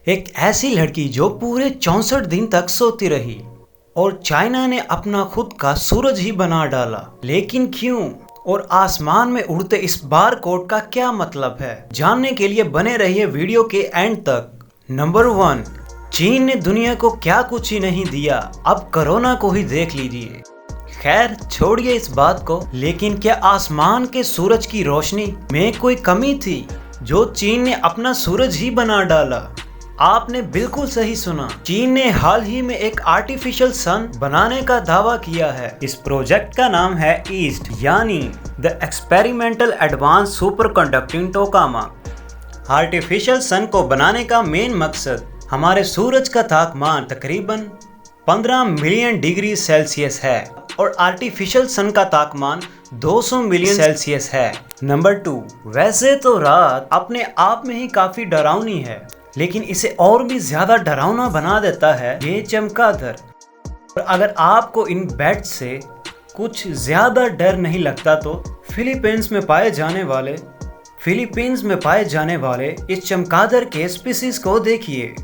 ایک ایسی لڑکی جو پورے 64 دن تک سوتی رہی اور چائنا نے اپنا خود کا سورج ہی بنا ڈالا، لیکن کیوں؟ اور آسمان میں اڑتے اس بار کوڈ کا کیا مطلب ہے؟ جاننے کے لیے بنے رہیے ویڈیو کے اینڈ تک۔ نمبر 1، چین نے دنیا کو کیا کچھ ہی نہیں دیا، اب کرونا کو ہی دیکھ لیجیے۔ خیر چھوڑیے اس بات کو، لیکن کیا آسمان کے سورج کی روشنی میں کوئی کمی تھی جو چین نے اپنا سورج ہی بنا ڈالا؟ آپ نے بالکل صحیح سنا، چین نے حال ہی میں ایک آرٹیفیشل سن بنانے کا دعویٰ کیا ہے۔ اس پروجیکٹ کا نام ہے ایسٹ، یعنی the experimental advanced superconducting tokamak. Artificial sun کو بنانے کا مین مقصد ہمارے سورج کا تاپمان تقریباً 15 ملین ڈگری سیلسیس ہے اور آرٹیفیشل سن کا تاپمان 200 ملین سیلسیس ہے۔ نمبر 2، ویسے تو رات اپنے آپ میں ہی کافی ڈراؤنی ہے، لیکن اسے اور بھی زیادہ ڈراؤنا بنا دیتا ہے یہ چمگادڑ۔ اور اگر آپ کو ان بیٹس سے کچھ زیادہ ڈر نہیں لگتا تو فلیپینز میں پائے جانے والے اس چمگادڑ کے اسپیسیز کو دیکھیے۔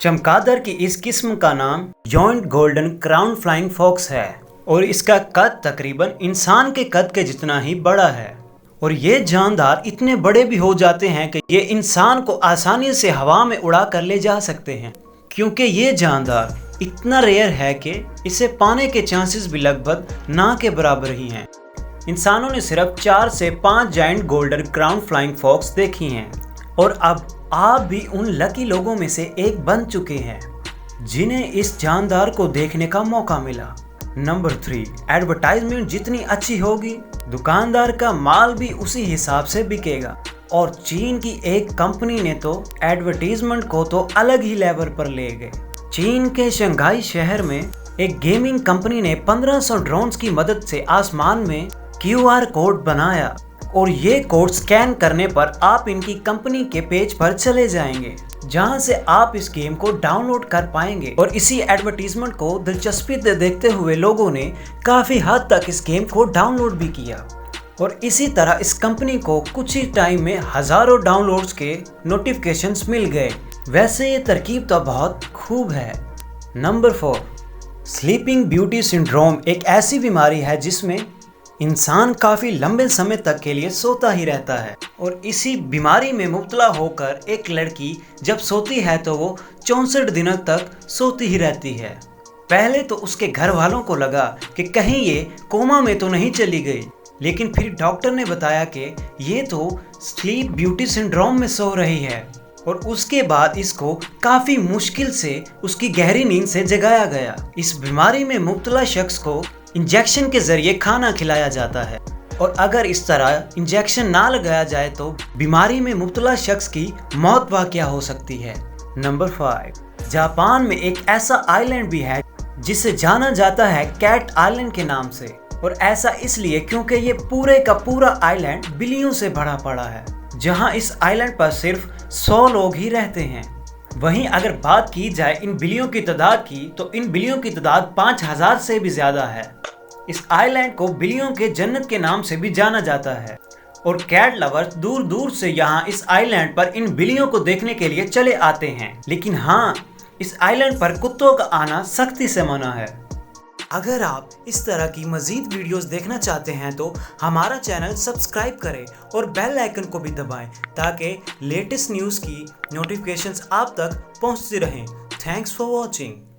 چمگادڑ کی اس قسم کا نام joint golden crown flying Fox ہے اور اس کا قد تقریباً انسان کے قد کے جتنا ہی بڑا ہے، اور یہ جاندار اتنے بڑے بھی ہو جاتے ہیں کہ یہ انسان کو آسانی سے ہوا میں اڑا کر لے جا سکتے ہیں، کیونکہ یہ جاندار اتنا ریئر ہے کہ اسے پانے کے چانسز بھی لگ بھگ نہ کے برابر ہی ہیں۔ انسانوں نے صرف 4 سے 5 giant golden crown flying fox دیکھی ہیں، اور اب آپ بھی ان لکی لوگوں میں سے ایک بن چکے ہیں جنہیں اس جاندار کو دیکھنے کا موقع ملا۔ نمبر 3، ایڈورٹائزمنٹ جتنی اچھی ہوگی دکاندار کا مال بھی اسی حساب سے بکے گا، اور چین کی ایک کمپنی نے تو ایڈورٹائزمنٹ کو تو الگ ہی لیول پر لے گئے۔ چین کے شنگھائی شہر میں ایک گیمنگ کمپنی نے 1500 ڈرونز کی مدد سے آسمان میں QR کوڈ بنایا، اور یہ کوڈ سکین کرنے پر آپ ان کی کمپنی کے پیج پر چلے جائیں گے جہاں سے آپ اس گیم کو ڈاؤن لوڈ کر پائیں گے۔ اور اسی ایڈورٹائزمنٹ کو دلچسپی دیکھتے ہوئے لوگوں نے کافی حد تک اس گیم کو ڈاؤن لوڈ بھی کیا، اور اسی طرح اس کمپنی کو کچھ ہی ٹائم میں ہزاروں ڈاؤن لوڈز کے نوٹیفیکیشنز مل گئے۔ ویسے یہ ترکیب تو بہت خوب ہے۔ نمبر 4، سلیپنگ بیوٹی سنڈروم ایک ایسی بیماری ہے جس میں انسان کافی لمبے سمے تک کے لیے سوتا ہی رہتا ہے، اور اسی بیماری میں مبتلا ہو کر ایک لڑکی جب سوتی ہے تو وہ 64 دنوں تک سوتی ہی رہتی ہے۔ پہلے تو اس کے گھر والوں کو لگا کہ کہیں یہ کوما میں تو نہیں چلی گئی، لیکن پھر ڈاکٹر نے بتایا کہ یہ تو سلیپ بیوٹی سنڈروم میں سو رہی ہے، اور اس کے بعد اس کو کافی مشکل سے اس کی گہری نیند سے جگایا گیا۔ اس بیماری میں مبتلا شخص کو انجیکشن کے ذریعے کھانا کھلایا جاتا ہے، اور اگر اس طرح انجیکشن نہ لگایا جائے تو بیماری میں مبتلا شخص کی موت واقع ہو سکتی ہے۔ نمبر 5، جاپان میں ایک ایسا آئی لینڈ بھی ہے جسے جانا جاتا ہے کیٹ آئی لینڈ کے نام سے، اور ایسا اس لیے کیونکہ یہ پورے کا پورا آئی لینڈ بلیوں سے بھرا پڑا ہے، جہاں اس آئی لینڈ پر صرف 100 لوگ ہی رہتے ہیں۔ وہیں اگر بات کی جائے ان بلیوں کی تعداد کی تو ان بلیوں کی تعداد 5000 سے بھی زیادہ ہے۔ اس آئی لینڈ کو بلیوں کے جنت کے نام سے بھی جانا جاتا ہے، اور کیٹ لورز دور دور سے یہاں اس آئی لینڈ پر ان بلیوں کو دیکھنے کے لیے چلے آتے ہیں، لیکن ہاں، اس آئی لینڈ پر کتوں کا آنا سختی سے منع ہے۔ اگر آپ اس طرح کی مزید ویڈیوز دیکھنا چاہتے ہیں تو ہمارا چینل سبسکرائب کریں اور بیل آئیکن کو بھی دبائیں تاکہ لیٹسٹ نیوز کی نوٹیفیکیشنز آپ تک پہنچتی رہیں۔ Thanks for watching.